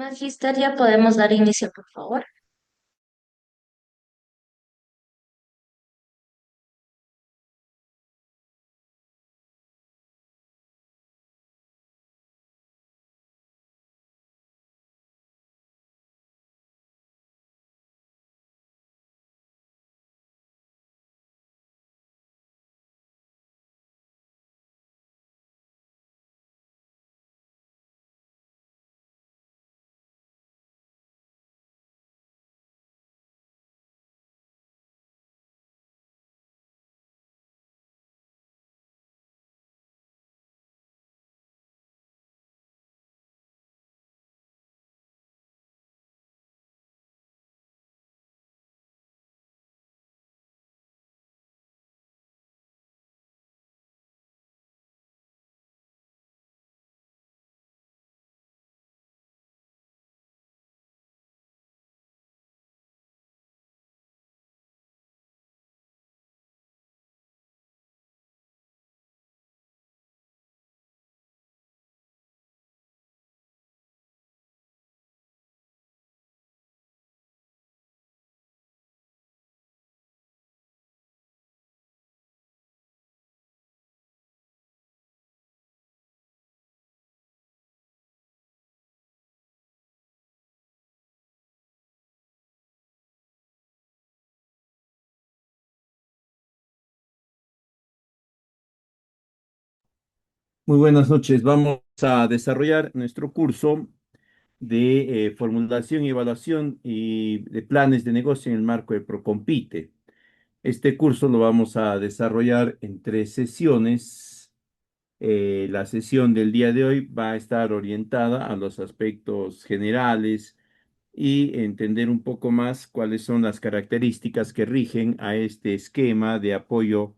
Magister, ya podemos dar inicio, por favor. Muy buenas noches. Vamos a desarrollar nuestro curso de formulación y evaluación y de planes de negocio en el marco de Procompite. Este curso lo vamos a desarrollar en tres sesiones. La sesión del día de hoy va a estar orientada a los aspectos generales y entender un poco más cuáles son las características que rigen a este esquema de apoyo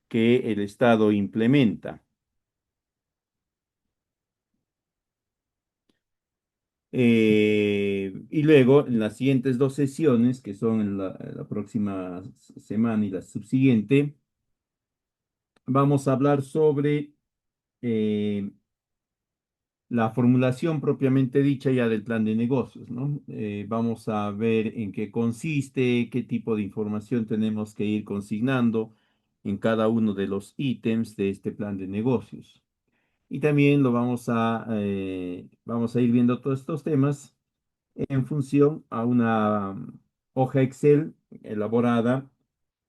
que el Estado implementa. Y luego, en las siguientes dos sesiones, que son en la próxima semana y la subsiguiente, vamos a hablar sobre eh, la formulación propiamente dicha ya del plan de negocios, ¿no? Vamos a ver en qué consiste, qué tipo de información tenemos que ir consignando en cada uno de los ítems de este plan de negocios. Y también vamos a ir viendo todos estos temas en función a una hoja Excel elaborada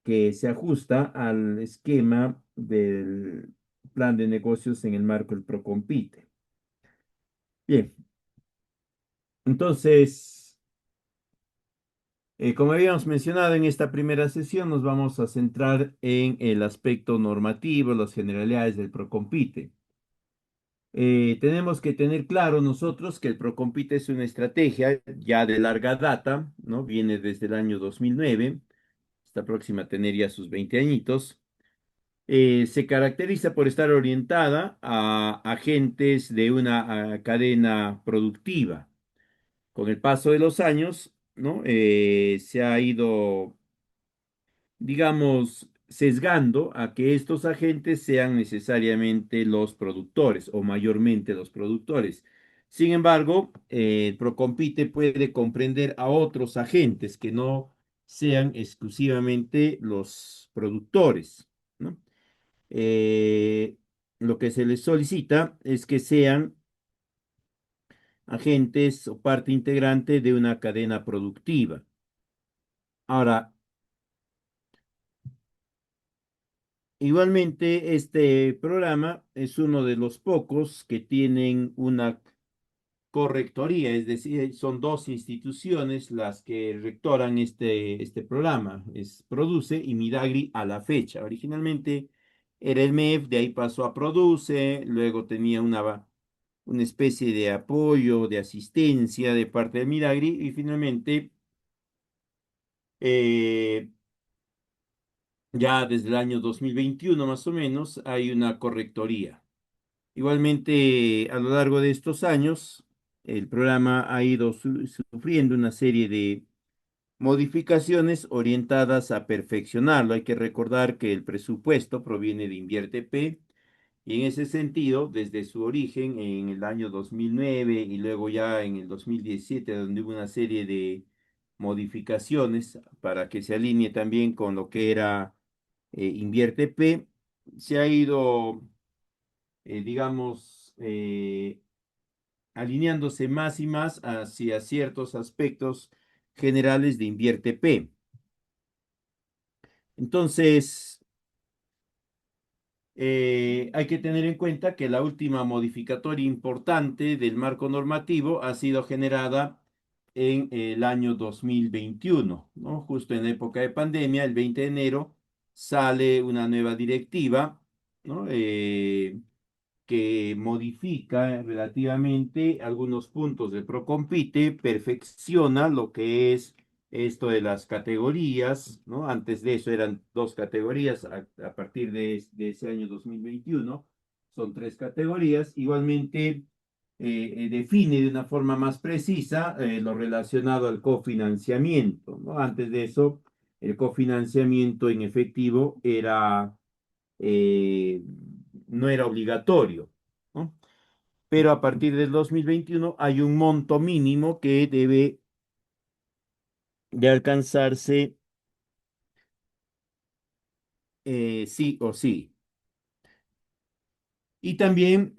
que se ajusta al esquema del plan de negocios en el marco del Procompite. Bien, entonces, como habíamos mencionado en esta primera sesión, nos vamos a centrar en el aspecto normativo, las generalidades del Procompite. Tenemos que tener claro nosotros que el Procompite es una estrategia ya de larga data, ¿no? Viene desde el año 2009, está próxima a tener ya sus 20 añitos. Se caracteriza por estar orientada a agentes de una cadena productiva. Con el paso de los años, ¿no? Se ha ido, digamos, sesgando a que estos agentes sean necesariamente los productores o mayormente los productores. Sin embargo, el Procompite puede comprender a otros agentes que no sean exclusivamente los productores, ¿no? Eh, lo que se les solicita es que sean agentes o parte integrante de una cadena productiva. Ahora, igualmente, este programa es uno de los pocos que tienen una correctoría, es decir, son dos instituciones las que rectoran este programa, es Produce y Midagri a la fecha. Originalmente era el MEF, de ahí pasó a Produce, luego tenía una especie de apoyo, de asistencia de parte de Midagri y finalmente eh, ya desde el año 2021 más o menos hay una correctoría. Igualmente, a lo largo de estos años, el programa ha ido sufriendo una serie de modificaciones orientadas a perfeccionarlo. Hay que recordar que el presupuesto proviene de Invierte P Y en ese sentido, desde su origen en el año 2009 y luego ya en el 2017, donde hubo una serie de modificaciones para que se alinee también con lo que era Invierte P, se ha ido, digamos, alineándose más y más hacia ciertos aspectos generales de Invierte P. Entonces, hay que tener en cuenta que la última modificatoria importante del marco normativo ha sido generada en el año 2021, ¿no? Justo en la época de pandemia, el 20 de enero, sale una nueva directiva, ¿no? Que modifica relativamente algunos puntos de Procompite, perfecciona lo que es esto de las categorías, ¿no? Antes de eso eran dos categorías, a partir de ese año 2021 son tres categorías. Igualmente define de una forma más precisa lo relacionado al cofinanciamiento, ¿no? Antes de eso, el cofinanciamiento en efectivo eh, no era obligatorio, ¿no? Pero a partir del 2021 hay un monto mínimo que debe de alcanzarse sí o sí. Y también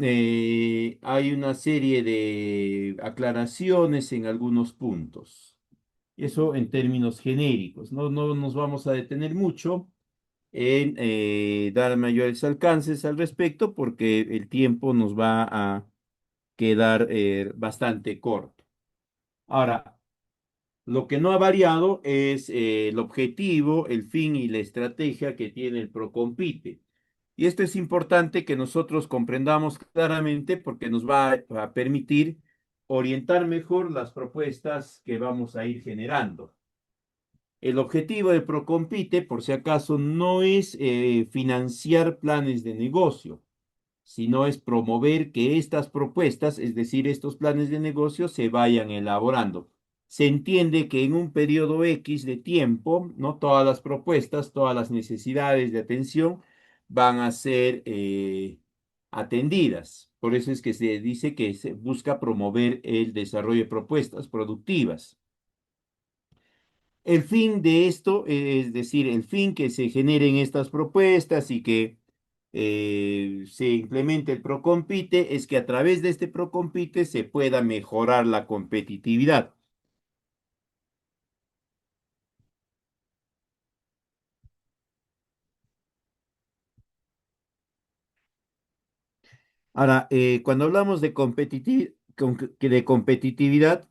hay una serie de aclaraciones en algunos puntos. Eso en términos genéricos. No nos vamos a detener mucho en dar mayores alcances al respecto porque el tiempo nos va a quedar bastante corto. Ahora, lo que no ha variado es el objetivo, el fin y la estrategia que tiene el Procompite. Y esto es importante que nosotros comprendamos claramente porque nos va a permitir orientar mejor las propuestas que vamos a ir generando. El objetivo del Procompite, por si acaso, no es financiar planes de negocio, sino es promover que estas propuestas, es decir, estos planes de negocio, se vayan elaborando. Se entiende que en un periodo X de tiempo, no todas las propuestas, todas las necesidades de atención van a ser atendidas. Por eso es que se dice que se busca promover el desarrollo de propuestas productivas. El fin de esto, es decir, el fin que se generen estas propuestas y que se implemente el Procompite, es que a través de este Procompite se pueda mejorar la competitividad. Ahora, cuando hablamos de de competitividad,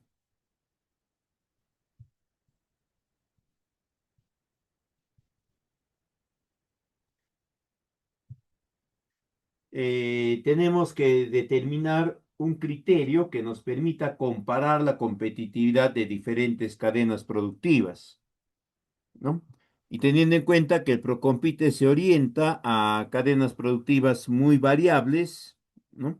tenemos que determinar un criterio que nos permita comparar la competitividad de diferentes cadenas productivas, ¿no? Y teniendo en cuenta que el Procompite se orienta a cadenas productivas muy variables, ¿no?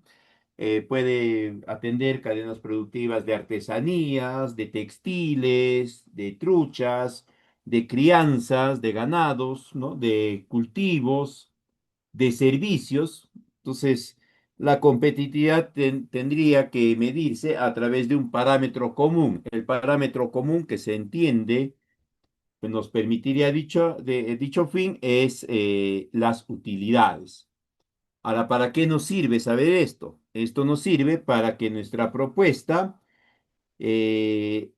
Puede atender cadenas productivas de artesanías, de textiles, de truchas, de crianzas, de ganados, ¿no? De cultivos, de servicios. Entonces, la competitividad tendría que medirse a través de un parámetro común. El parámetro común que se entiende que nos permitiría dicho fin es las utilidades. Ahora, ¿para qué nos sirve saber esto? Esto nos sirve para que nuestra propuesta eh,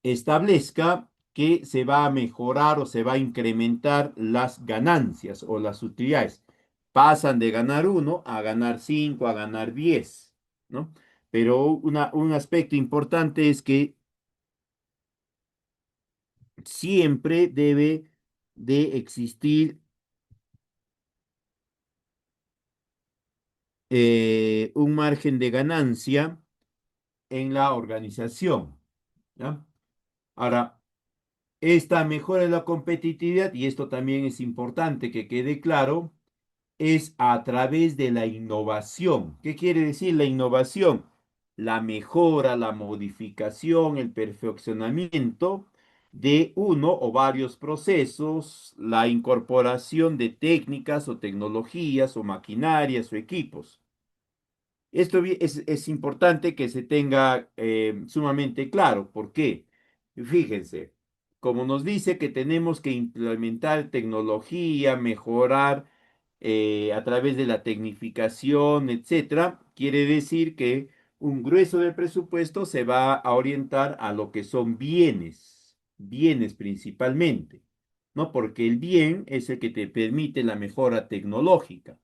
establezca que se va a mejorar o se va a incrementar las ganancias o las utilidades. Pasan de ganar uno a ganar 5, a ganar 10, ¿no? Pero un aspecto importante es que siempre debe de existir un margen de ganancia en la organización, ¿ya? Ahora, esta mejora de la competitividad, y esto también es importante que quede claro, es a través de la innovación. ¿Qué quiere decir la innovación? La mejora, la modificación, el perfeccionamiento de uno o varios procesos, la incorporación de técnicas o tecnologías o maquinarias o equipos. Es importante que se tenga sumamente claro. ¿Por qué? Fíjense, como nos dice que tenemos que implementar tecnología, mejorar a través de la tecnificación, etcétera, quiere decir que un grueso del presupuesto se va a orientar a lo que son bienes, bienes principalmente, ¿no? Porque el bien es el que te permite la mejora tecnológica.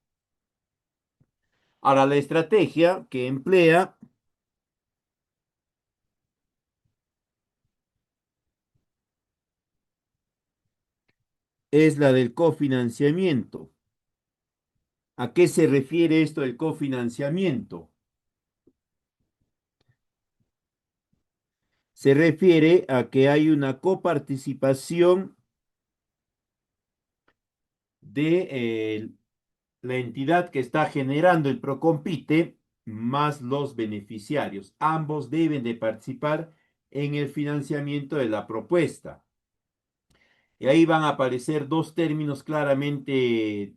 Ahora, la estrategia que emplea es la del cofinanciamiento. ¿A qué se refiere esto del cofinanciamiento? Se refiere a que hay una coparticipación de la entidad que está generando el Procompite más los beneficiarios. Ambos deben de participar en el financiamiento de la propuesta. Y ahí van a aparecer dos términos claramente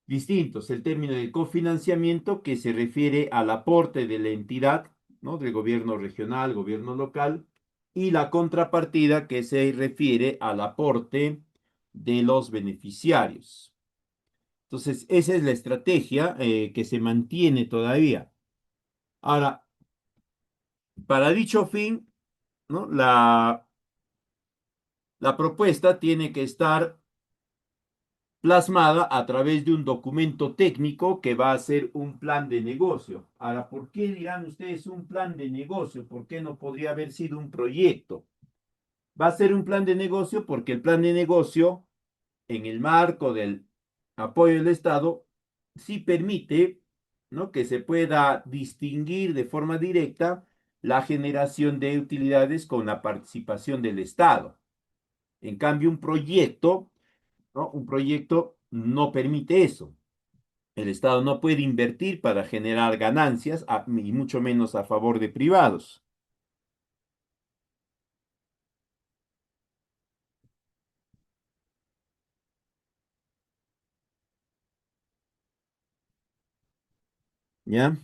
distintos. El término de cofinanciamiento que se refiere al aporte de la entidad, ¿no? Del gobierno regional, gobierno local, y la contrapartida que se refiere al aporte de los beneficiarios. Entonces, esa es la estrategia que se mantiene todavía. Ahora, para dicho fin, ¿no? La propuesta tiene que estar plasmada a través de un documento técnico que va a ser un plan de negocio. Ahora, ¿por qué dirán ustedes un plan de negocio? ¿Por qué no podría haber sido un proyecto? Va a ser un plan de negocio porque el plan de negocio, en el marco del apoyo del Estado, sí permite, ¿no? Que se pueda distinguir de forma directa la generación de utilidades con la participación del Estado. En cambio, un proyecto, ¿no? Un proyecto no permite eso. El Estado no puede invertir para generar ganancias, y mucho menos a favor de privados. ¿Ya?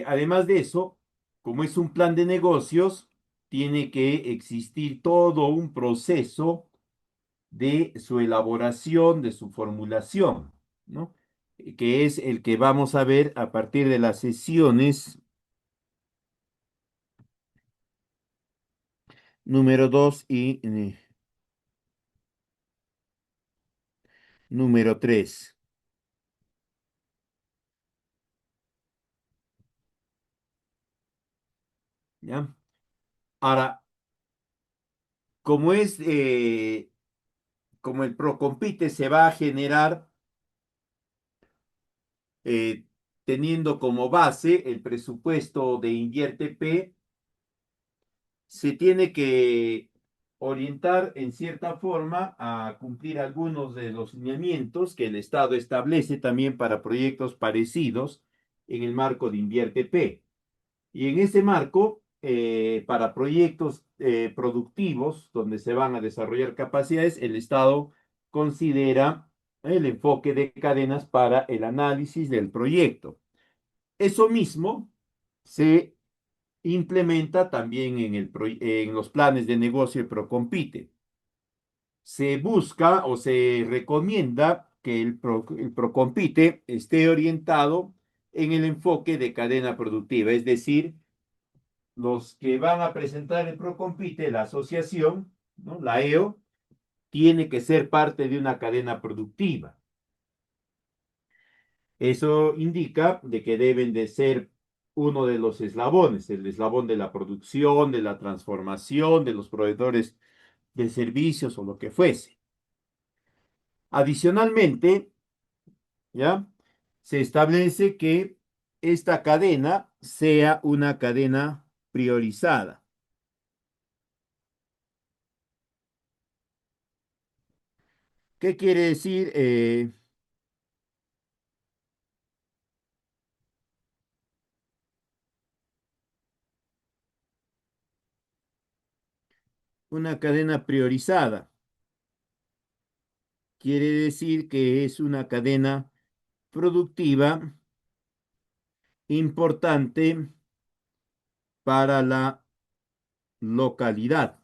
Además de eso, como es un plan de negocios, tiene que existir todo un proceso de su elaboración, de su formulación, ¿no? Que es el que vamos a ver a partir de las sesiones número 2 y número 3. ¿Ya? Ahora, como es, como el Procompite se va a generar eh, teniendo como base el presupuesto de Invierte P, se tiene que orientar en cierta forma a cumplir algunos de los lineamientos que el Estado establece también para proyectos parecidos en el marco de Invierte P. Y en ese marco, para proyectos productivos donde se van a desarrollar capacidades, el Estado considera el enfoque de cadenas para el análisis del proyecto. Eso mismo se implementa también en los planes de negocio de Procompite. Se busca o se recomienda que el Procompite esté orientado en el enfoque de cadena productiva, es decir, los que van a presentar el Procompite, la asociación, ¿no? La EO, tiene que ser parte de una cadena productiva. Eso indica de que deben de ser uno de los eslabones, el eslabón de la producción, de la transformación, de los proveedores de servicios o lo que fuese. Adicionalmente, ¿ya? Se establece que esta cadena sea una cadena priorizada. ¿Qué quiere decir? una cadena priorizada. Quiere decir que es una cadena productiva importante para la localidad.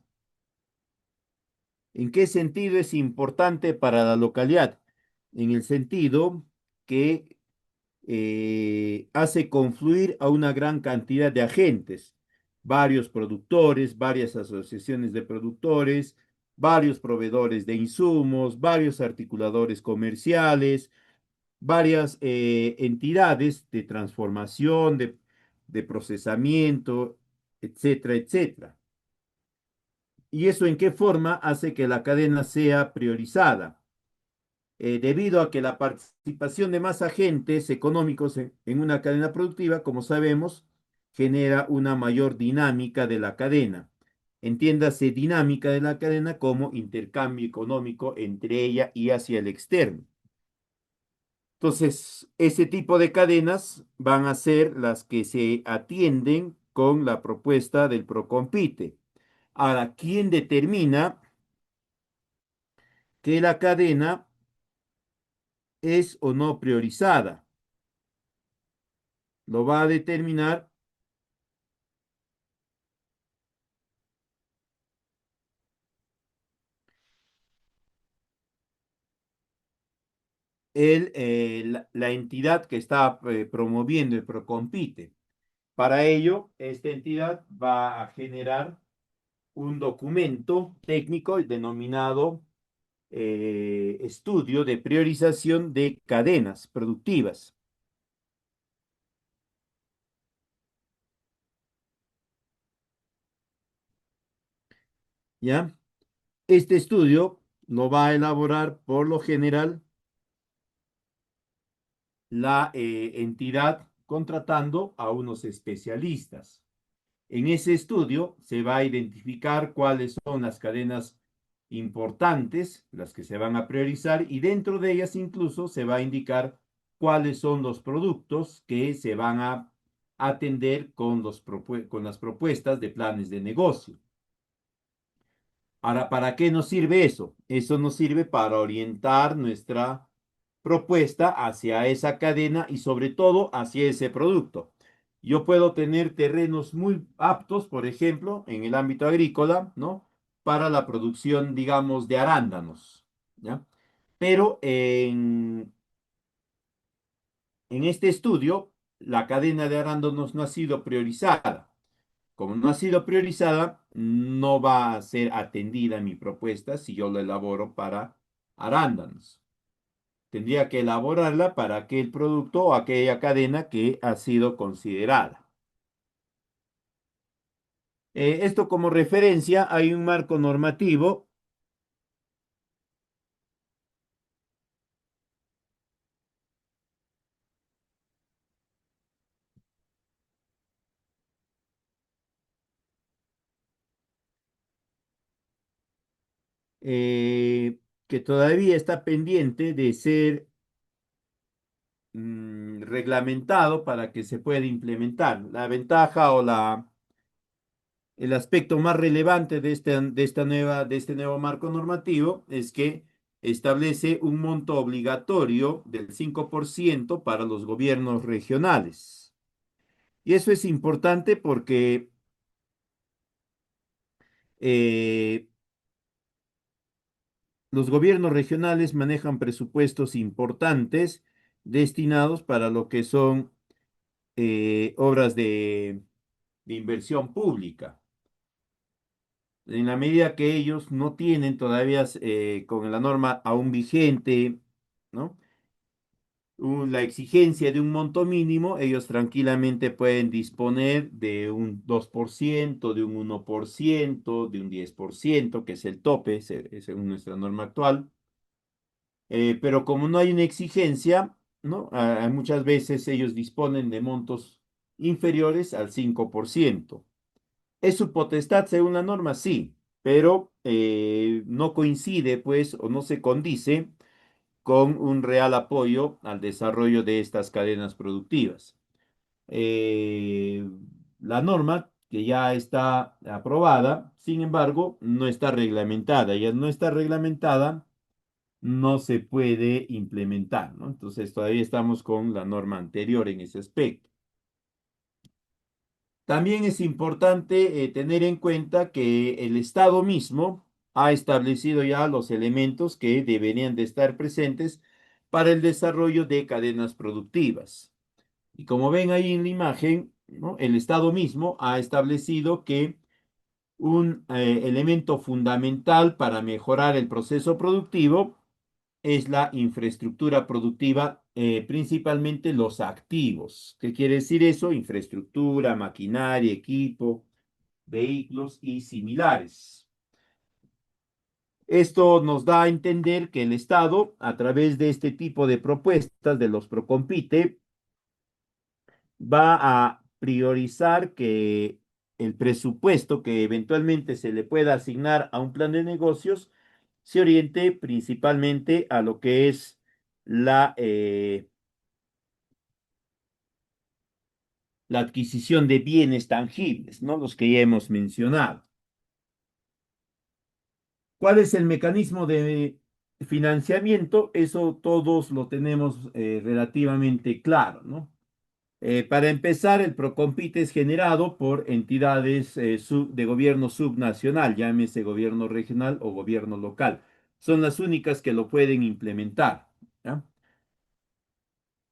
¿En qué sentido es importante para la localidad? En el sentido que hace confluir a una gran cantidad de agentes, varios productores, varias asociaciones de productores, varios proveedores de insumos, varios articuladores comerciales, varias entidades de transformación, de procesamiento, etcétera, etcétera. ¿Y eso en qué forma hace que la cadena sea priorizada? Debido a que la participación de más agentes económicos en una cadena productiva, como sabemos, genera una mayor dinámica de la cadena. Entiéndase dinámica de la cadena como intercambio económico entre ella y hacia el externo. Entonces, ese tipo de cadenas van a ser las que se atienden con la propuesta del Procompite. Ahora, ¿quién determina que la cadena es o no priorizada? Lo va a determinar la entidad que está promoviendo el Procompite. Para ello, esta entidad va a generar un documento técnico denominado estudio de priorización de cadenas productivas. ¿Ya? Este estudio lo va a elaborar por lo general la entidad contratando a unos especialistas. En ese estudio se va a identificar cuáles son las cadenas importantes, las que se van a priorizar, y dentro de ellas incluso se va a indicar cuáles son los productos que se van a atender con las propuestas de planes de negocio. Ahora, ¿para qué nos sirve eso? Eso nos sirve para orientar nuestra propuesta hacia esa cadena y sobre todo hacia ese producto. Yo puedo tener terrenos muy aptos, por ejemplo, en el ámbito agrícola, ¿no? Para la producción, digamos, de arándanos, ¿ya? Pero en este estudio, la cadena de arándanos no ha sido priorizada. Como no ha sido priorizada, no va a ser atendida mi propuesta si yo la elaboro para arándanos. Tendría que elaborarla para aquel producto o aquella cadena que ha sido considerada. Esto como referencia, hay un marco normativo que todavía está pendiente de ser reglamentado para que se pueda implementar. La ventaja o el aspecto más relevante de este nuevo marco normativo es que establece un monto obligatorio del 5% para los gobiernos regionales. Y eso es importante porque eh, los gobiernos regionales manejan presupuestos importantes destinados para lo que son obras de inversión pública. En la medida que ellos no tienen todavía con la norma aún vigente, ¿no? La exigencia de un monto mínimo, ellos tranquilamente pueden disponer de un 2%, de un 1%, de un 10%, que es el tope, según nuestra norma actual. Pero como no hay una exigencia, ¿no? Muchas veces ellos disponen de montos inferiores al 5%. ¿Es su potestad según la norma? Sí, pero no coincide, pues, o no se condice con un real apoyo al desarrollo de estas cadenas productivas. Eh, la norma que ya está aprobada, sin embargo, no está reglamentada. Ya no está reglamentada, no se puede implementar, ¿no? Entonces, todavía estamos con la norma anterior en ese aspecto. También es importante tener en cuenta que el Estado mismo ha establecido ya los elementos que deberían de estar presentes para el desarrollo de cadenas productivas. Y como ven ahí en la imagen, ¿no? El Estado mismo ha establecido que un elemento fundamental para mejorar el proceso productivo es la infraestructura productiva, principalmente los activos. ¿Qué quiere decir eso? Infraestructura, maquinaria, equipo, vehículos y similares. Esto nos da a entender que el Estado, a través de este tipo de propuestas de los Procompite, va a priorizar que el presupuesto que eventualmente se le pueda asignar a un plan de negocios se oriente principalmente a lo que es la adquisición de bienes tangibles, ¿no? Los que ya hemos mencionado. ¿Cuál es el mecanismo de financiamiento? Eso todos lo tenemos relativamente claro, ¿no? Para empezar, el Procompite es generado por entidades de gobierno subnacional, llámese gobierno regional o gobierno local. Son las únicas que lo pueden implementar, ¿ya?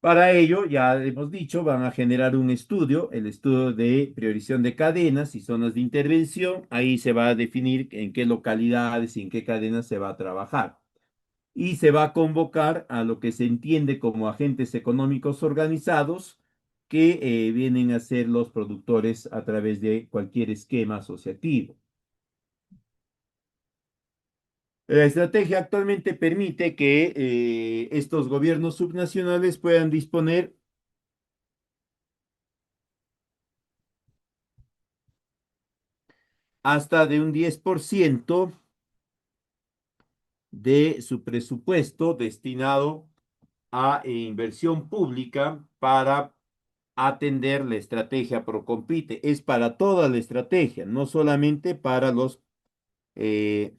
Para ello, ya hemos dicho, van a generar un estudio, el estudio de priorización de cadenas y zonas de intervención. Ahí se va a definir en qué localidades y en qué cadenas se va a trabajar. Y se va a convocar a lo que se entiende como agentes económicos organizados que vienen a ser los productores a través de cualquier esquema asociativo. La estrategia actualmente permite que estos gobiernos subnacionales puedan disponer hasta de un 10% de su presupuesto destinado a inversión pública para atender la estrategia Procompite. Es para toda la estrategia, no solamente para eh,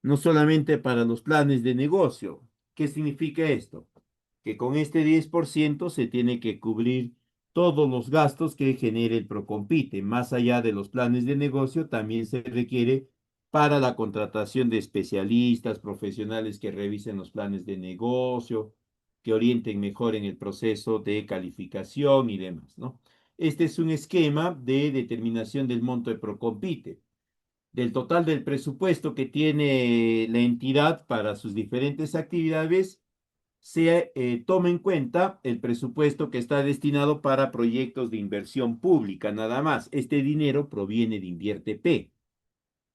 no solamente para los planes de negocio. ¿Qué significa esto? Que con este 10% se tiene que cubrir todos los gastos que genere el Procompite. Más allá de los planes de negocio, también se requiere para la contratación de especialistas, profesionales que revisen los planes de negocio, que orienten mejor en el proceso de calificación y demás, ¿no? Este es un esquema de determinación del monto de Procompite del total del presupuesto que tiene la entidad para sus diferentes actividades, se toma en cuenta el presupuesto que está destinado para proyectos de inversión pública, nada más. Este dinero proviene de Invierte P.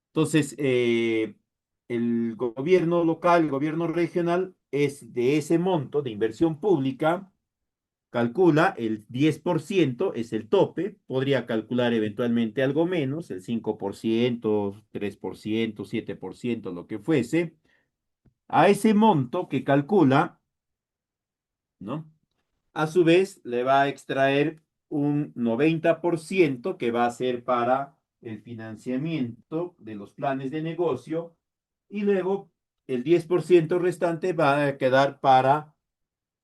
Entonces, el gobierno local, el gobierno regional, es de ese monto de inversión pública calcula el 10% es el tope, podría calcular eventualmente algo menos, el 5%, 3%, 7%, lo que fuese. A ese monto que calcula, ¿no? A su vez, le va a extraer un 90% que va a ser para el financiamiento de los planes de negocio y luego el 10% restante va a quedar para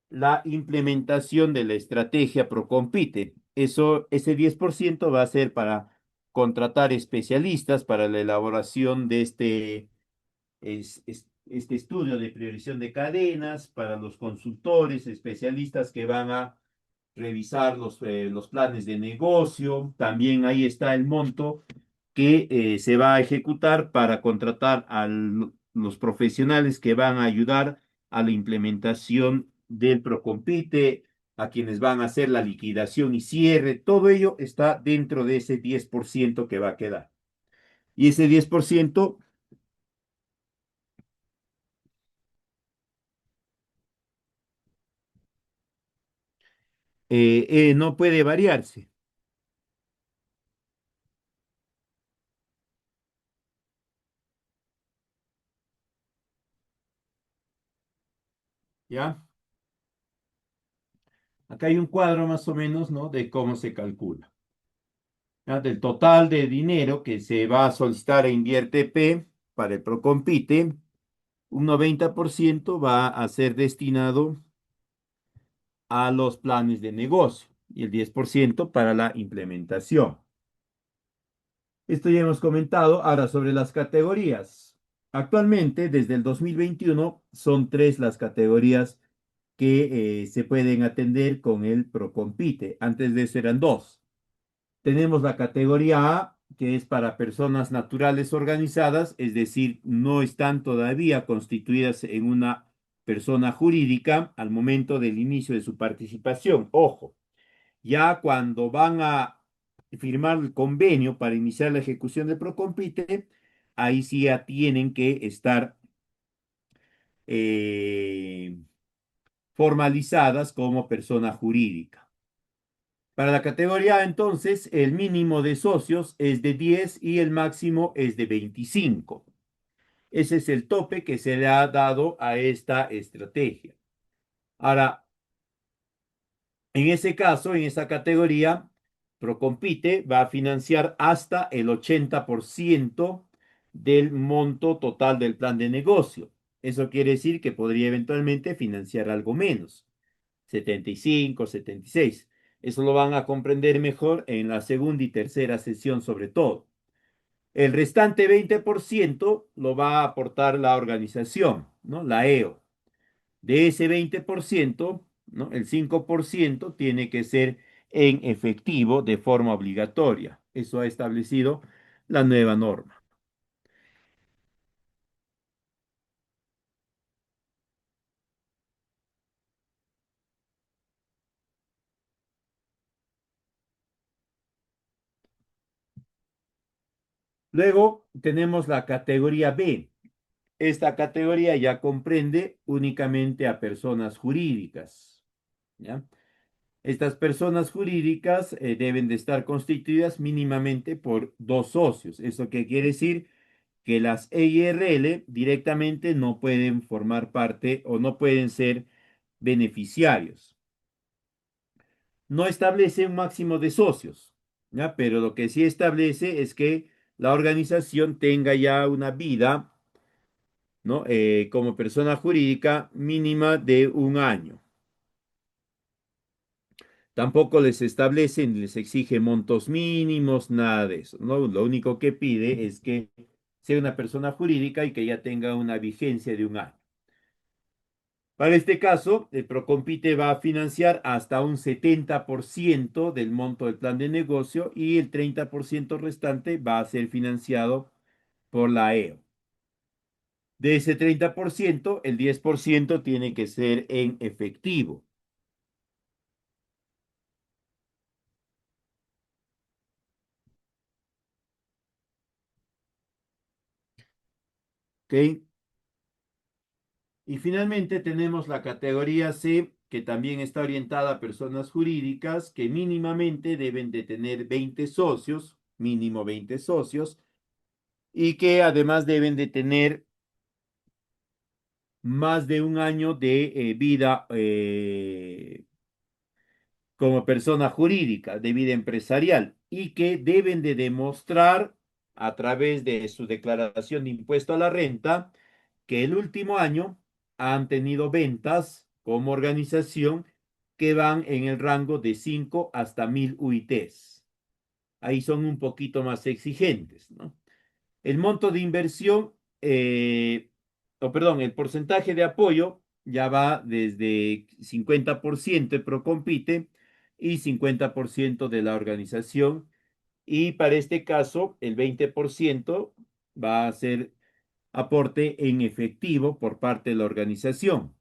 la implementación de la estrategia Procompite. Ese 10% va a ser para contratar especialistas para la elaboración de este estudio de priorización de cadenas, para los consultores, especialistas que van a revisar los planes de negocio. También ahí está el monto que se va a ejecutar para contratar a los profesionales que van a ayudar a la implementación del Procompite, a quienes van a hacer la liquidación y cierre. Todo ello está dentro de ese 10% que va a quedar. Y ese 10% no puede variarse. ¿Ya? ¿ya? Acá hay un cuadro más o menos, ¿no? De cómo se calcula. ¿Ya? Del total de dinero que se va a solicitar e invierte P para el Procompite, un 90% va a ser destinado a los planes de negocio y el 10% para la implementación. Esto ya hemos comentado. Ahora sobre las categorías. Actualmente, desde el 2021, son tres las categorías que se pueden atender con el Procompite. Antes de eso eran dos. Tenemos la categoría A, que es para personas naturales organizadas, es decir, no están todavía constituidas en una persona jurídica al momento del inicio de su participación. Ojo, ya cuando van a firmar el convenio para iniciar la ejecución del Procompite, ahí sí ya tienen que estar eh, formalizadas como persona jurídica. Para la categoría A, entonces, el mínimo de socios es de 10 y el máximo es de 25. Ese es el tope que se le ha dado a esta estrategia. Ahora, en ese caso, en esa categoría, Procompite va a financiar hasta el 80% del monto total del plan de negocio. Eso quiere decir que podría eventualmente financiar algo menos, 75, 76. Eso lo van a comprender mejor en la segunda y tercera sesión sobre todo. El restante 20% lo va a aportar la organización, ¿no? La EO. De ese 20%, ¿no? El 5% tiene que ser en efectivo de forma obligatoria. Eso ha establecido la nueva norma. Luego tenemos la categoría B. Esta categoría ya comprende únicamente a personas jurídicas, ¿ya? Estas personas jurídicas deben de estar constituidas mínimamente por dos socios. ¿Eso qué quiere decir? Que las EIRL directamente no pueden formar parte o no pueden ser beneficiarios. No establece un máximo de socios, ¿ya? Pero lo que sí establece es que la organización tenga ya una vida, ¿no? Como persona jurídica mínima de un año. Tampoco les establece ni les exige montos mínimos, nada de eso, ¿no? Lo único que pide es que sea una persona jurídica y que ya tenga una vigencia de un año. Para este caso, el Procompite va a financiar hasta un 70% del monto del plan de negocio y el 30% restante va a ser financiado por la EO. De ese 30%, el 10% tiene que ser en efectivo. ¿Ok? Y finalmente tenemos la categoría C, que también está orientada a personas jurídicas que mínimamente deben de tener 20 socios, mínimo 20 socios, y que además deben de tener más de un año de vida como persona jurídica, de vida empresarial, y que deben de demostrar a través de su declaración de impuesto a la renta que el último año han tenido ventas como organización que van en el rango de 5 hasta 1000 UITs. Ahí son un poquito más exigentes, ¿no? El monto de inversión, o perdón, el porcentaje de apoyo ya va desde 50% de Procompite y 50% de la organización. Y para este caso, el 20% va a ser aporte en efectivo por parte de la organización.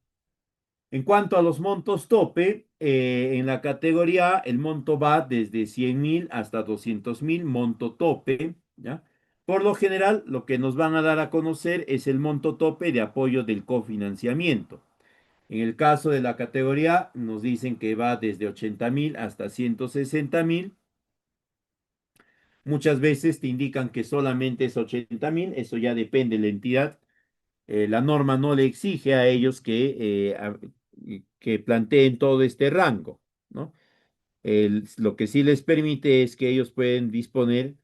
En cuanto a los montos tope, en la categoría A, el monto va desde 100.000 hasta 200.000, monto tope, ¿ya? Por lo general, lo que nos van a dar a conocer es el monto tope de apoyo del cofinanciamiento. En el caso de la categoría A, nos dicen que va desde 80.000 hasta 160.000. Muchas veces te indican que solamente es 80.000, eso ya depende de la entidad. La norma no le exige a ellos que que planteen todo este rango, ¿no? Lo que sí les permite es que ellos pueden disponer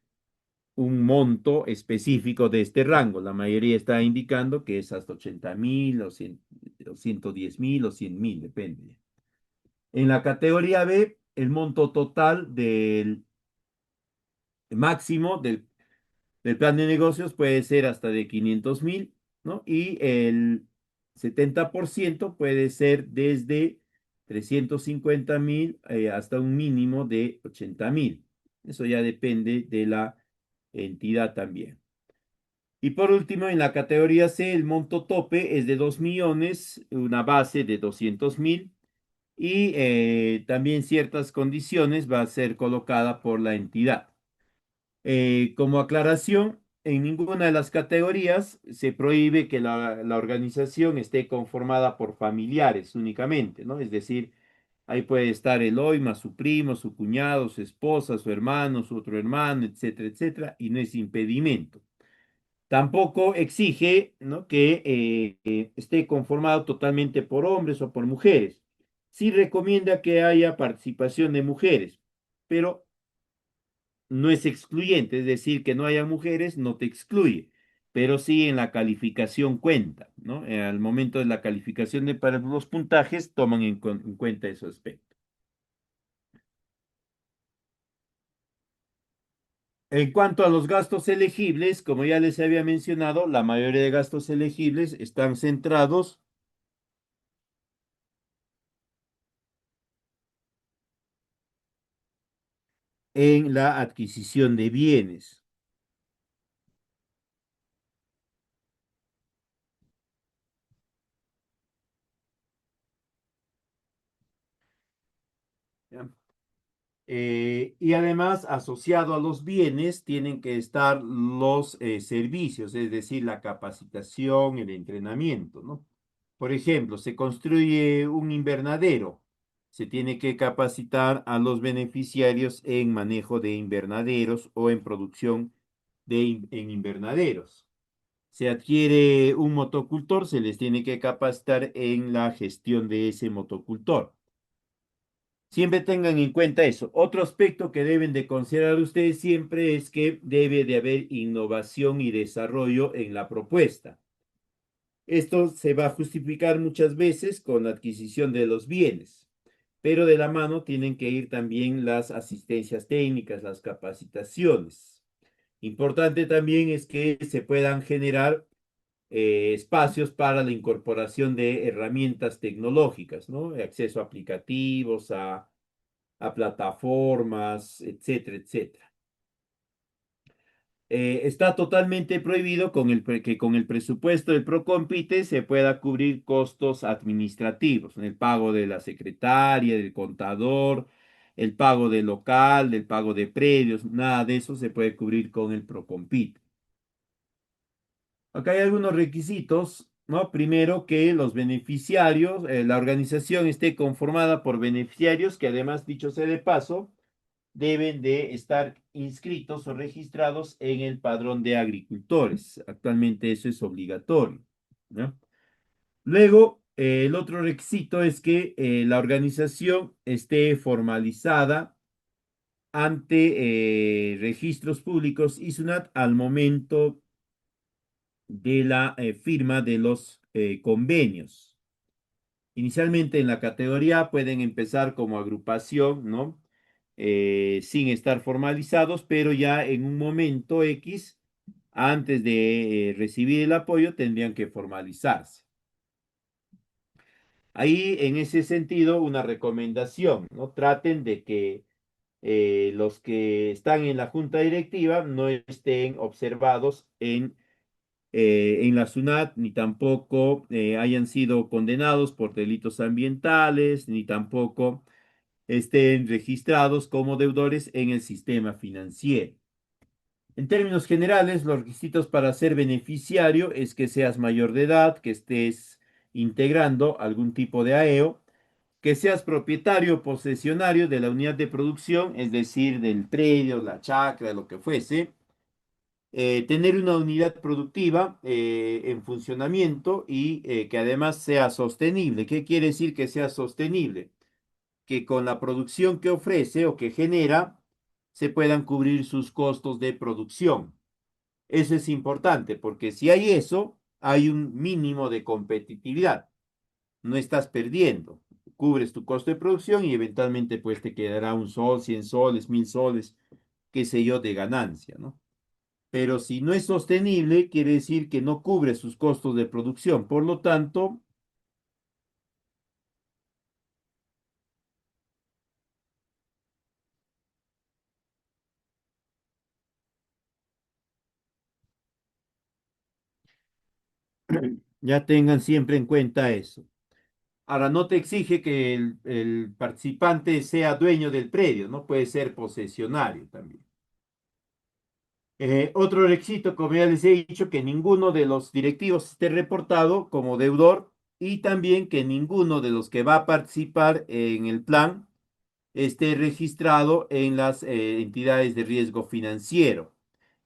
un monto específico de este rango. La mayoría está indicando que es hasta 80.000 o 100, o 110.000 o 100.000, depende. En la categoría B, el monto total del máximo del plan de negocios puede ser hasta de 500.000, ¿no? Y el 70% puede ser desde 350.000 hasta un mínimo de 80.000. Eso ya depende de la entidad también. Y por último, en la categoría C, el monto tope es de 2 millones, una base de 200.000 y también ciertas condiciones va a ser colocada por la entidad. Como aclaración, en ninguna de las categorías se prohíbe que la organización esté conformada por familiares únicamente, ¿no? Es decir, ahí puede estar el OIMA, su primo, su cuñado, su esposa, su hermano, su otro hermano, etcétera, etcétera, y no es impedimento. Tampoco exige, ¿no?, que esté conformado totalmente por hombres o por mujeres. Sí recomienda que haya participación de mujeres, pero no es excluyente, es decir, que no haya mujeres no te excluye, pero sí en la calificación cuenta, ¿no? Al momento de la calificación para los puntajes toman en cuenta ese aspecto. En cuanto a los gastos elegibles, como ya les había mencionado, la mayoría de gastos elegibles están centrados en la adquisición de bienes. ¿Ya? Y además, asociado a los bienes, tienen que estar los servicios, es decir, la capacitación, el entrenamiento, ¿no? Por ejemplo, se construye un invernadero, se tiene que capacitar a los beneficiarios en manejo de invernaderos o en producción en invernaderos. Se adquiere un motocultor, se les tiene que capacitar en la gestión de ese motocultor. Siempre tengan en cuenta eso. Otro aspecto que deben de considerar ustedes siempre es que debe de haber innovación y desarrollo en la propuesta. Esto se va a justificar muchas veces con la adquisición de los bienes, pero de la mano tienen que ir también las asistencias técnicas, las capacitaciones. Importante también es que se puedan generar espacios para la incorporación de herramientas tecnológicas, ¿no? Acceso a aplicativos, a plataformas, etcétera, etcétera. Está totalmente prohibido que con el presupuesto del Procompite se pueda cubrir costos administrativos, el pago de la secretaria, del contador, el pago del local, del pago de predios, nada de eso se puede cubrir con el Procompite. Acá hay algunos requisitos, ¿no? Primero, que los beneficiarios, la organización esté conformada por beneficiarios que además, dicho sea de paso, deben de estar inscritos o registrados en el padrón de agricultores. Actualmente eso es obligatorio, ¿no? Luego, el otro requisito es que la organización esté formalizada ante registros públicos y SUNAT al momento de la firma de los convenios. Inicialmente en la categoría A pueden empezar como agrupación, ¿no? Sin estar formalizados, pero ya en un momento X, antes de recibir el apoyo, tendrían que formalizarse. Ahí, en ese sentido, una recomendación, ¿no? Traten de que los que están en la junta directiva no estén observados en la SUNAT, ni tampoco hayan sido condenados por delitos ambientales, ni tampoco estén registrados como deudores en el sistema financiero. En términos generales, los requisitos para ser beneficiario es que seas mayor de edad, que estés integrando algún tipo de AEO, que seas propietario o posesionario de la unidad de producción, es decir, del predio, la chacra, lo que fuese, tener una unidad productiva en funcionamiento y que además sea sostenible. ¿Qué quiere decir que sea sostenible? Que con la producción que ofrece o que genera se puedan cubrir sus costos de producción. Eso es importante porque si hay eso, hay un mínimo de competitividad. No estás perdiendo. Cubres tu costo de producción y eventualmente pues te quedará un sol, 100 soles, 1000 soles, qué sé yo, de ganancia, ¿no? Pero si no es sostenible, quiere decir que no cubre sus costos de producción. Por lo tanto, ya tengan siempre en cuenta eso. Ahora, no te exige que el participante sea dueño del predio, ¿no? Puede ser posesionario también. Otro requisito, como ya les he dicho, que ninguno de los directivos esté reportado como deudor y también que ninguno de los que va a participar en el plan esté registrado en las entidades de riesgo financiero.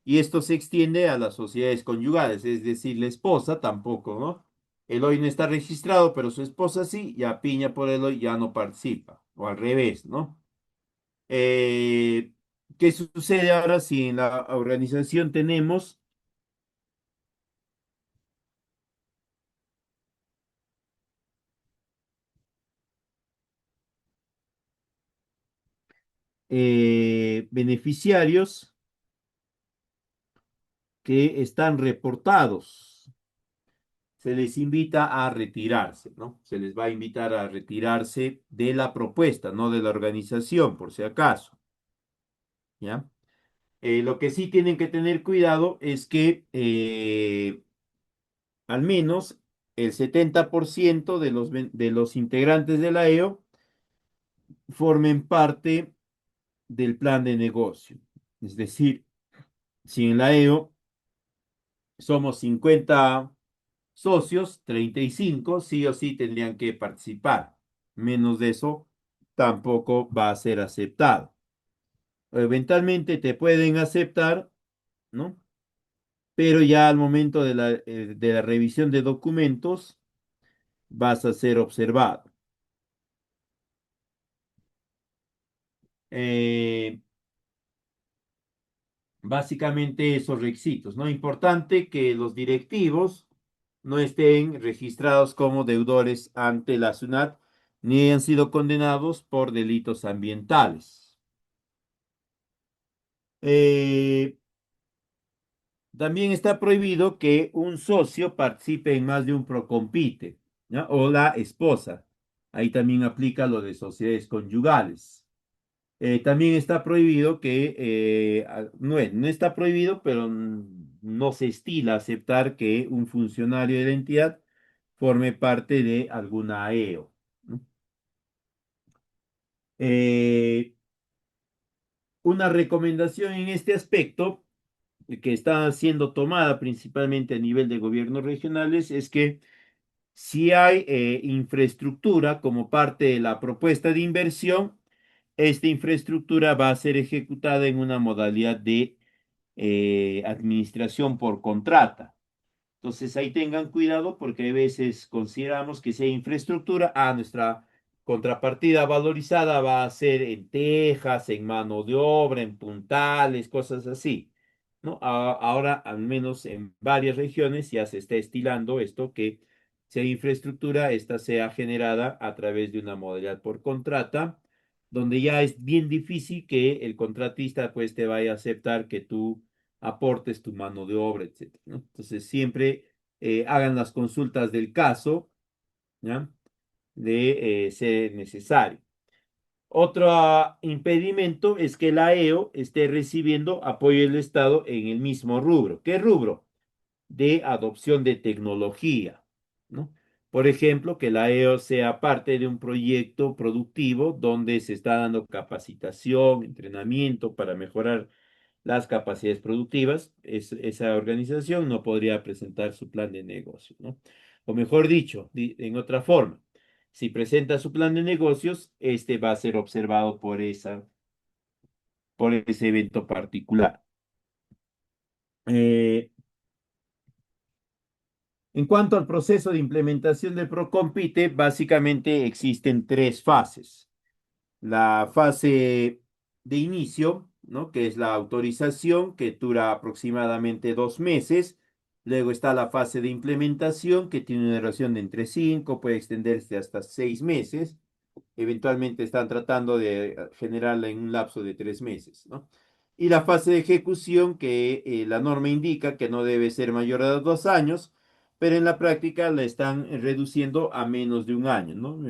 Y esto se extiende a las sociedades conyugales, es decir, la esposa tampoco, ¿no? El hoy no está registrado, pero su esposa sí, ya piña por el hoy ya no participa, o al revés, ¿no? Eh, ¿Qué sucede ahora si en la organización tenemos beneficiarios que están reportados? Se les invita a retirarse, ¿no? Se les va a invitar a retirarse de la propuesta, no de la organización, por si acaso, ¿ya? Lo que sí tienen que tener cuidado es que al menos el 70% de los integrantes de la EO formen parte del plan de negocio. Es decir, si en la EO somos 50 socios, 35 sí o sí tendrían que participar. Menos de eso tampoco va a ser aceptado. Eventualmente te pueden aceptar, ¿no? Pero ya al momento de la revisión de documentos vas a ser observado. Eh, Básicamente esos requisitos, ¿no? Importante que los directivos no estén registrados como deudores ante la SUNAT ni hayan sido condenados por delitos ambientales. Eh, También está prohibido que un socio participe en más de un procompite, ¿ya? O la esposa. Ahí también aplica lo de sociedades conyugales. También está prohibido que, no, no está prohibido, pero no se estila aceptar que un funcionario de la entidad forme parte de alguna AEO, ¿no? Eh, una recomendación en este aspecto que está siendo tomada principalmente a nivel de gobiernos regionales es que si hay infraestructura como parte de la propuesta de inversión, esta infraestructura va a ser ejecutada en una modalidad de administración por contrata. Entonces ahí tengan cuidado porque a veces consideramos que si hay infraestructura, nuestra contrapartida valorizada va a ser en tejas, en mano de obra, en puntales, cosas así, ¿no? Ahora, al menos en varias regiones, ya se está estilando esto, que si hay infraestructura, esta sea generada a través de una modalidad por contrata, donde ya es bien difícil que el contratista pues te vaya a aceptar que tú aportes tu mano de obra, etcétera, ¿no? Entonces, siempre hagan las consultas del caso, ¿ya? De ser necesario. Otro impedimento es que la EO esté recibiendo apoyo del Estado en el mismo rubro. ¿Qué rubro? De adopción de tecnología, ¿no? Por ejemplo, que la EO sea parte de un proyecto productivo donde se está dando capacitación, entrenamiento para mejorar las capacidades productivas, esa organización no podría presentar su plan de negocio, ¿no? O mejor dicho, en otra forma, si presenta su plan de negocios, este va a ser observado por ese evento particular. Eh, en cuanto al proceso de implementación del Procompite, básicamente existen tres fases. La fase de inicio, ¿no? Que es la autorización, que dura aproximadamente 2 meses. Luego está la fase de implementación, que tiene una duración de entre 5, puede extenderse hasta 6 meses. Eventualmente están tratando de generarla en un lapso de 3 meses, ¿no? Y la fase de ejecución, que la norma indica que no debe ser mayor a 2 años, pero en la práctica la están reduciendo a menos de un año, ¿no?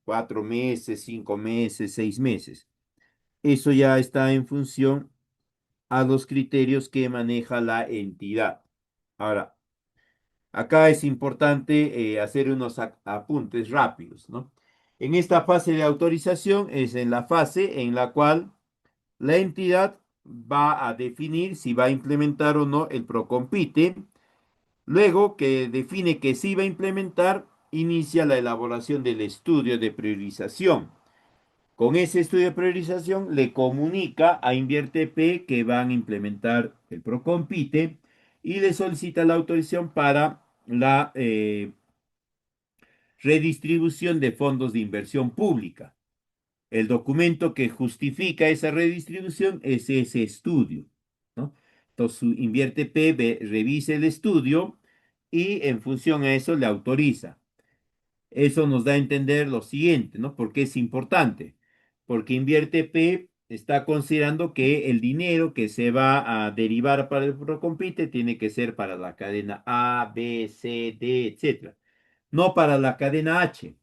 4 meses, 5 meses, 6 meses. Eso ya está en función a los criterios que maneja la entidad. Ahora, acá es importante hacer unos apuntes rápidos, ¿no? En esta fase de autorización es en la fase en la cual la entidad va a definir si va a implementar o no el Procompite. Luego que define que sí va a implementar, inicia la elaboración del estudio de priorización. Con ese estudio de priorización le comunica a InvierteP que van a implementar el Procompite y le solicita la autorización para la redistribución de fondos de inversión pública. El documento que justifica esa redistribución es ese estudio, ¿no? Entonces, InvierteP revisa el estudio y en función a eso le autoriza. Eso nos da a entender lo siguiente, ¿no? ¿Por qué es importante? Porque InvierteP está considerando que el dinero que se va a derivar para el Procompite tiene que ser para la cadena A, B, C, D, etcétera. No para la cadena H,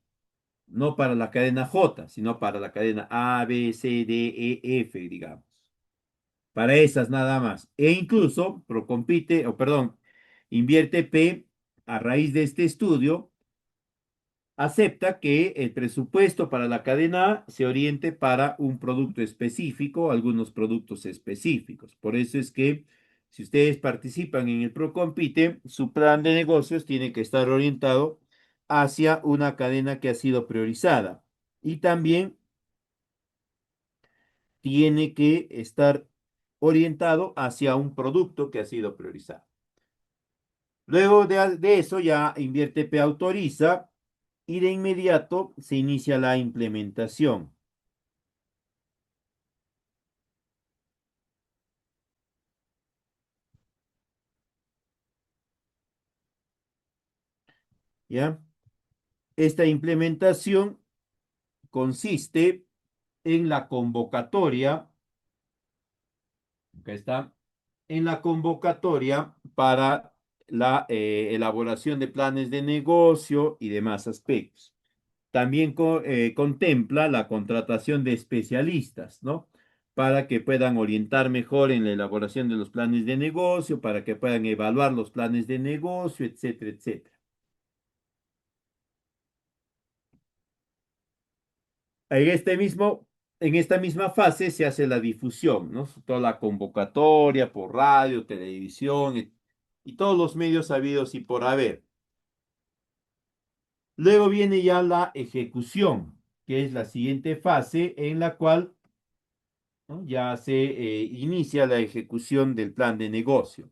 no para la cadena J, sino para la cadena A, B, C, D, E, F, digamos. Para esas nada más. E incluso Procompite, o perdón, InvierteP, a raíz de este estudio, acepta que el presupuesto para la cadena A se oriente para un producto específico, algunos productos específicos. Por eso es que si ustedes participan en el Procompite, su plan de negocios tiene que estar orientado hacia una cadena que ha sido priorizada y también tiene que estar orientado hacia un producto que ha sido priorizado. Luego de eso ya InvierteP autoriza y de inmediato se inicia la implementación. ¿Ya? Esta implementación consiste en la convocatoria, acá está, en la convocatoria para la elaboración de planes de negocio y demás aspectos. También contempla la contratación de especialistas, ¿no? Para que puedan orientar mejor en la elaboración de los planes de negocio, para que puedan evaluar los planes de negocio, etcétera, etcétera. En en esta misma fase se hace la difusión, ¿no? Toda la convocatoria por radio, televisión y todos los medios habidos y por haber. Luego viene ya la ejecución, que es la siguiente fase en la cual, ¿no? Ya se inicia la ejecución del plan de negocio.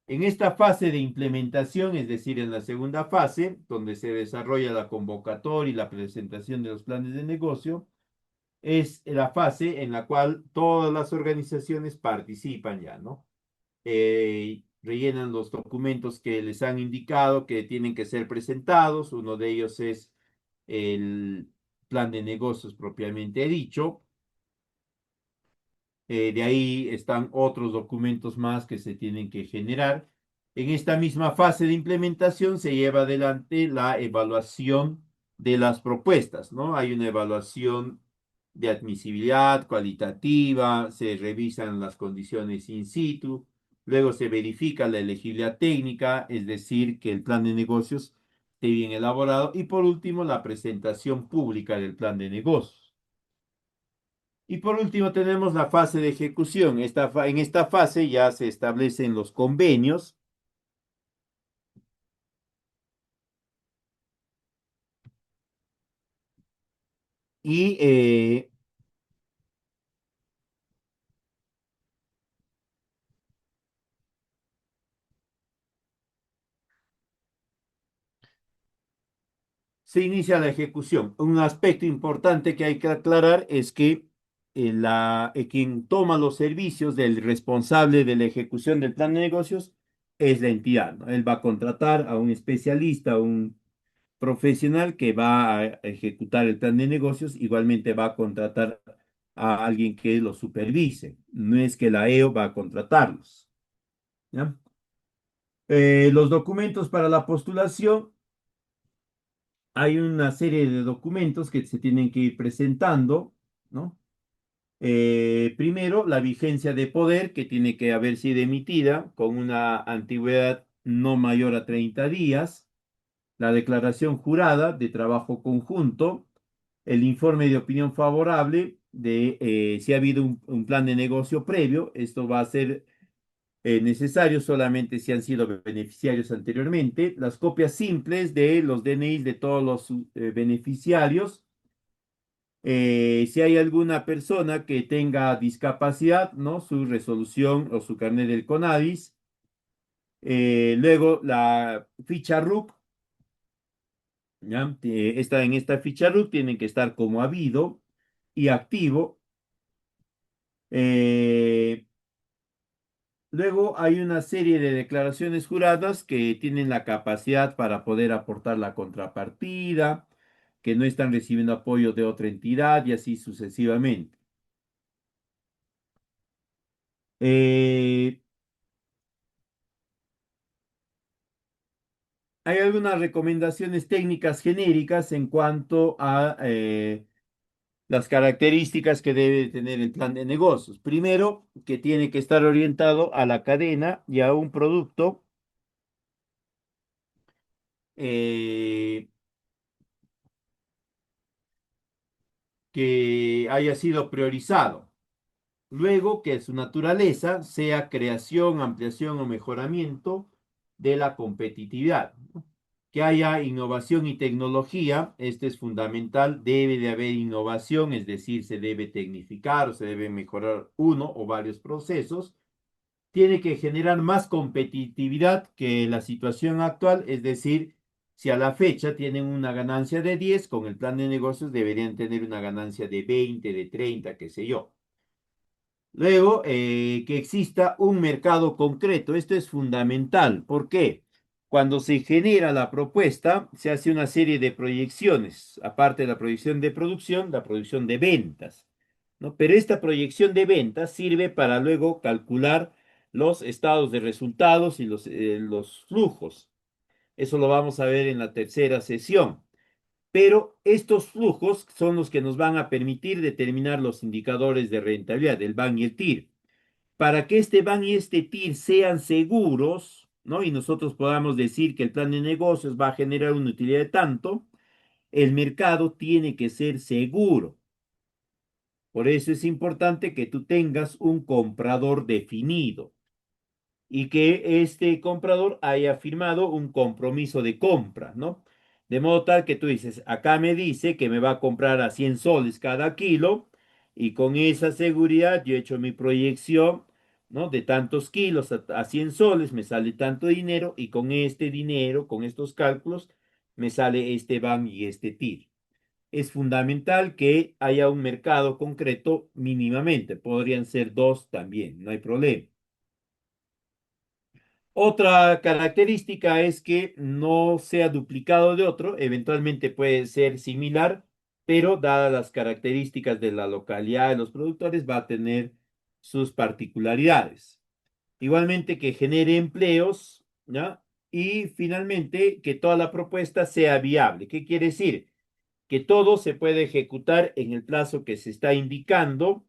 En esta fase de implementación, es decir, en la segunda fase, donde se desarrolla la convocatoria y la presentación de los planes de negocio, es la fase en la cual todas las organizaciones participan ya, ¿no? Rellenan los documentos que les han indicado que tienen que ser presentados. Uno de ellos es el plan de negocios propiamente dicho. De ahí están otros documentos más que se tienen que generar. En esta misma fase de implementación se lleva adelante la evaluación de las propuestas, ¿no? Hay una evaluación de admisibilidad cualitativa, se revisan las condiciones in situ, luego se verifica la elegibilidad técnica, es decir, que el plan de negocios esté bien elaborado, y por último, la presentación pública del plan de negocios. Y por último tenemos la fase de ejecución. En esta fase ya se establecen los convenios y se inicia la ejecución. Un aspecto importante que hay que aclarar es que quien toma los servicios del responsable de la ejecución del plan de negocios es la entidad, ¿no? Él va a contratar a un especialista, a un profesional que va a ejecutar el plan de negocios, igualmente va a contratar a alguien que lo supervise. No es que la EO va a contratarlos, ¿ya? Los documentos para la postulación, hay una serie de documentos que se tienen que ir presentando, ¿no? Primero, la vigencia de poder, que tiene que haber sido emitida con una antigüedad no mayor a 30 días, la declaración jurada de trabajo conjunto, el informe de opinión favorable de si ha habido un plan de negocio previo. Esto va a ser necesario solamente si han sido beneficiarios anteriormente, las copias simples de los DNIs de todos los beneficiarios. Si hay alguna persona que tenga discapacidad, ¿no? Su resolución o su carnet del CONADIS. Luego la ficha RUC, ¿ya? En esta ficha RUC tienen que estar como habido y activo. Eh, Luego hay una serie de declaraciones juradas que tienen la capacidad para poder aportar la contrapartida, que no están recibiendo apoyo de otra entidad y así sucesivamente. Eh, Hay algunas recomendaciones técnicas genéricas en cuanto a las características que debe tener el plan de negocios. Primero, que tiene que estar orientado a la cadena y a un producto eh, que haya sido priorizado. Luego, que su naturaleza sea creación, ampliación o mejoramiento de la competitividad. Que haya innovación y tecnología, este es fundamental, debe de haber innovación, es decir, se debe tecnificar o se debe mejorar uno o varios procesos. Tiene que generar más competitividad que la situación actual, es decir, si a la fecha tienen una ganancia de 10, con el plan de negocios deberían tener una ganancia de 20, de 30, qué sé yo. Luego, que exista un mercado concreto. Esto es fundamental. ¿Por qué? Cuando se genera la propuesta, se hace una serie de proyecciones, aparte de la proyección de producción, la proyección de ventas, ¿no? Pero esta proyección de ventas sirve para luego calcular los estados de resultados y los flujos. Eso lo vamos a ver en la tercera sesión. Pero estos flujos son los que nos van a permitir determinar los indicadores de rentabilidad, el BAN y el TIR. Para que este BAN y este TIR sean seguros, ¿no? Y nosotros podamos decir que el plan de negocios va a generar una utilidad de tanto, el mercado tiene que ser seguro. Por eso es importante que tú tengas un comprador definido y que este comprador haya firmado un compromiso de compra, ¿no? De modo tal que tú dices, acá me dice que me va a comprar a 100 soles cada kilo y con esa seguridad yo he hecho mi proyección, ¿no? De tantos kilos a 100 soles me sale tanto dinero y con este dinero, con estos cálculos, me sale este BAM y este TIR. Es fundamental que haya un mercado concreto mínimamente, podrían ser dos también, no hay problema. Otra característica es que no sea duplicado de otro, eventualmente puede ser similar, pero dadas las características de la localidad de los productores, va a tener sus particularidades. Igualmente que genere empleos, ¿ya? Y finalmente que toda la propuesta sea viable. ¿Qué quiere decir? Que todo se puede ejecutar en el plazo que se está indicando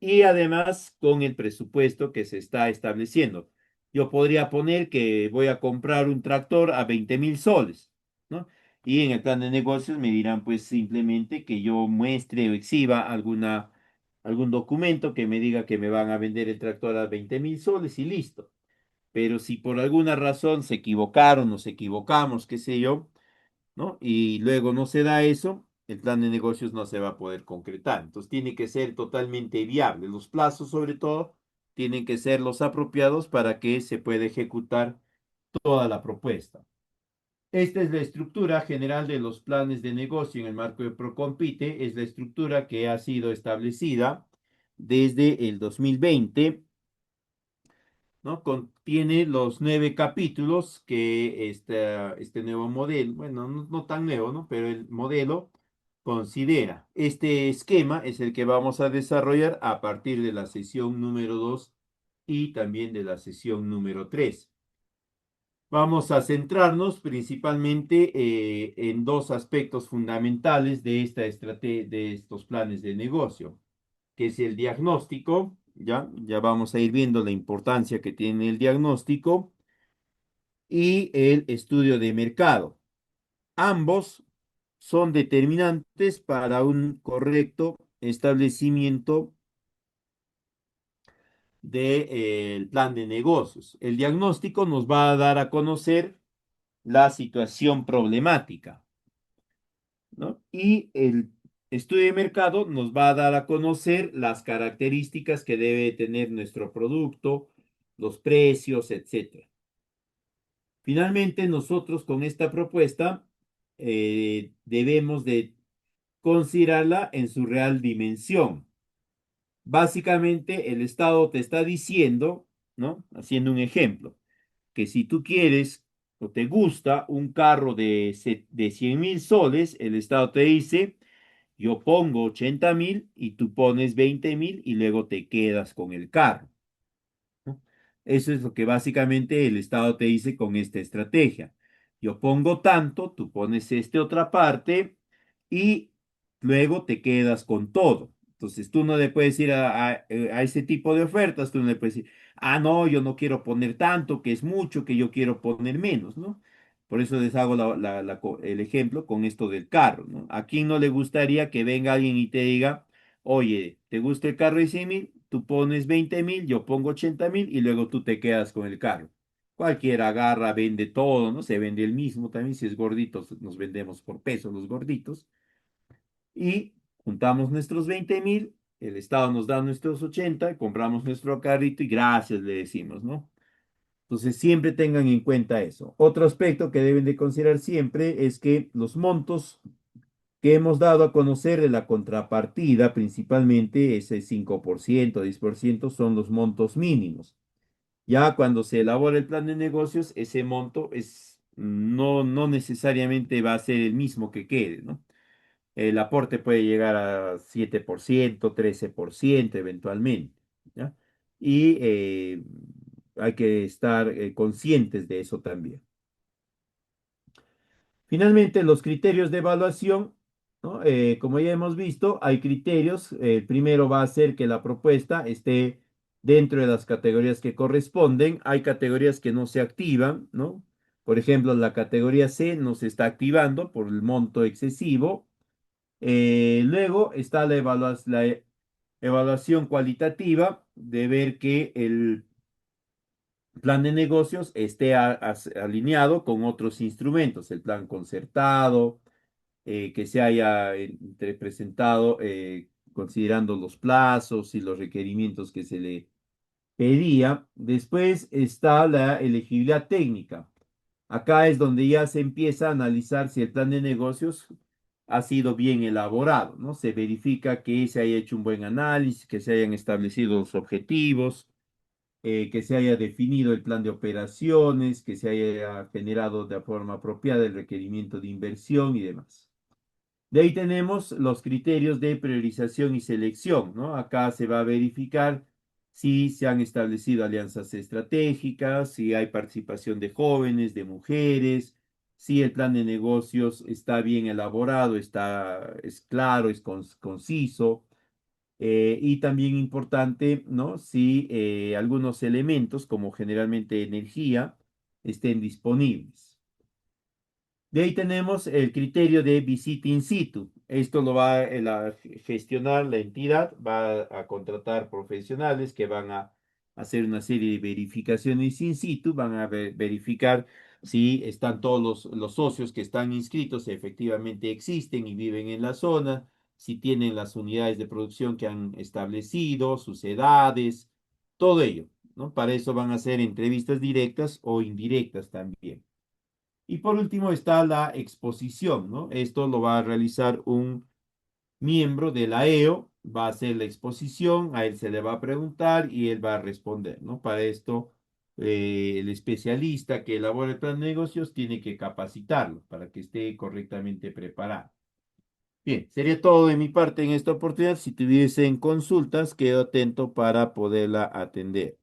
y además con el presupuesto que se está estableciendo. Yo podría poner que voy a comprar un tractor a 20.000 soles, ¿no? Y en el plan de negocios me dirán pues simplemente que yo muestre o exhiba algún documento que me diga que me van a vender el tractor a 20.000 soles y listo. Pero si por alguna razón se equivocaron, nos equivocamos, qué sé yo, ¿no? Y luego no se da eso, el plan de negocios no se va a poder concretar. Entonces tiene que ser totalmente viable. Los plazos, sobre todo, tienen que ser los apropiados para que se pueda ejecutar toda la propuesta. Esta es la estructura general de los planes de negocio en el marco de Procompite. Es la estructura que ha sido establecida desde el 2020, ¿no? Contiene los 9 capítulos que este nuevo modelo, bueno, no tan nuevo, ¿no? Pero el modelo considera. Este esquema es el que vamos a desarrollar a partir de la sesión número 2 y también de la sesión número 3. Vamos a centrarnos principalmente en dos aspectos fundamentales de de estos planes de negocio, que es el diagnóstico. Ya vamos a ir viendo la importancia que tiene el diagnóstico y el estudio de mercado. Ambos son determinantes para un correcto establecimiento del plan de negocios. El diagnóstico nos va a dar a conocer la situación problemática, ¿no? Y el estudio de mercado nos va a dar a conocer las características que debe tener nuestro producto, los precios, etcétera. Finalmente, nosotros con esta propuesta debemos de considerarla en su real dimensión. Básicamente, el Estado te está diciendo, ¿no? Haciendo un ejemplo, que si tú quieres o te gusta un carro de 100.000 soles, el Estado te dice, yo pongo 80.000 y tú pones 20.000 y luego te quedas con el carro, ¿no? Eso es lo que básicamente el Estado te dice con esta estrategia. Yo pongo tanto, tú pones otra parte y luego te quedas con todo. Entonces tú no le puedes ir a ese tipo de ofertas, tú no le puedes decir, ah, no, yo no quiero poner tanto, que es mucho, que yo quiero poner menos, ¿no? Por eso les hago el ejemplo con esto del carro, ¿no? ¿A quién no le gustaría que venga alguien y te diga, oye, ¿te gusta el carro de 100.000? Tú pones 20.000, yo pongo 80.000 y luego tú te quedas con el carro. Cualquiera agarra, vende todo, ¿no? Se vende el mismo también. Si es gordito, nos vendemos por peso los gorditos. Y juntamos nuestros 20.000, el Estado nos da nuestros 80, compramos nuestro carrito y gracias le decimos, ¿no? Entonces siempre tengan en cuenta eso. Otro aspecto que deben de considerar siempre es que los montos que hemos dado a conocer de la contrapartida, principalmente ese 5%, 10%, son los montos mínimos. Ya cuando se elabora el plan de negocios, ese monto no necesariamente va a ser el mismo que quede, ¿no? El aporte puede llegar a 7%, 13% eventualmente, ¿ya? Y hay que estar conscientes de eso también. Finalmente, los criterios de evaluación, ¿no? Como ya hemos visto, hay criterios. El primero va a ser que la propuesta esté dentro de las categorías que corresponden. Hay categorías que no se activan, ¿no? Por ejemplo, la categoría C no se está activando por el monto excesivo. Luego está la evaluación cualitativa de ver que el plan de negocios esté alineado con otros instrumentos, el plan concertado, que se haya presentado considerando los plazos y los requerimientos que se le pedía. Después está la elegibilidad técnica. Acá es donde ya se empieza a analizar si el plan de negocios ha sido bien elaborado, ¿no? Se verifica que se haya hecho un buen análisis, que se hayan establecido los objetivos, que se haya definido el plan de operaciones, que se haya generado de forma apropiada el requerimiento de inversión y demás. De ahí tenemos los criterios de priorización y selección, ¿no? Acá se va a verificar si se han establecido alianzas estratégicas, si hay participación de jóvenes, de mujeres, si el plan de negocios está bien elaborado, es claro, es conciso. Y también importante, ¿no? Si algunos elementos, como generalmente energía, estén disponibles. De ahí tenemos el criterio de visita in situ. Esto lo va a gestionar la entidad, va a contratar profesionales que van a hacer una serie de verificaciones in situ, van a verificar si están todos los socios que están inscritos, efectivamente existen y viven en la zona, si tienen las unidades de producción que han establecido, sus edades, todo ello, ¿no? Para eso van a hacer entrevistas directas o indirectas también. Y por último está la exposición, ¿no? Esto lo va a realizar un miembro de la EO, va a hacer la exposición, a él se le va a preguntar y él va a responder, ¿no? Para esto, el especialista que elabora el plan de negocios tiene que capacitarlo para que esté correctamente preparado. Bien, sería todo de mi parte en esta oportunidad. Si tuviesen consultas, quedo atento para poderla atender.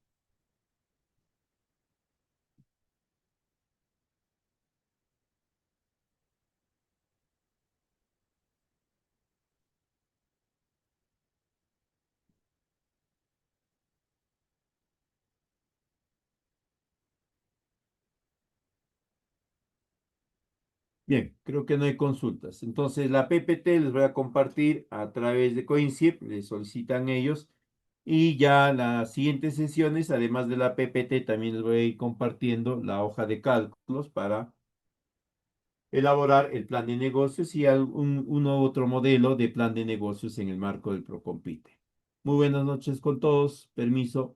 Bien, creo que no hay consultas. Entonces, la PPT les voy a compartir a través de Coincip, les solicitan ellos. Y ya las siguientes sesiones, además de la PPT, también les voy a ir compartiendo la hoja de cálculos para elaborar el plan de negocios y algún uno u otro modelo de plan de negocios en el marco del Procompite. Muy buenas noches con todos. Permiso.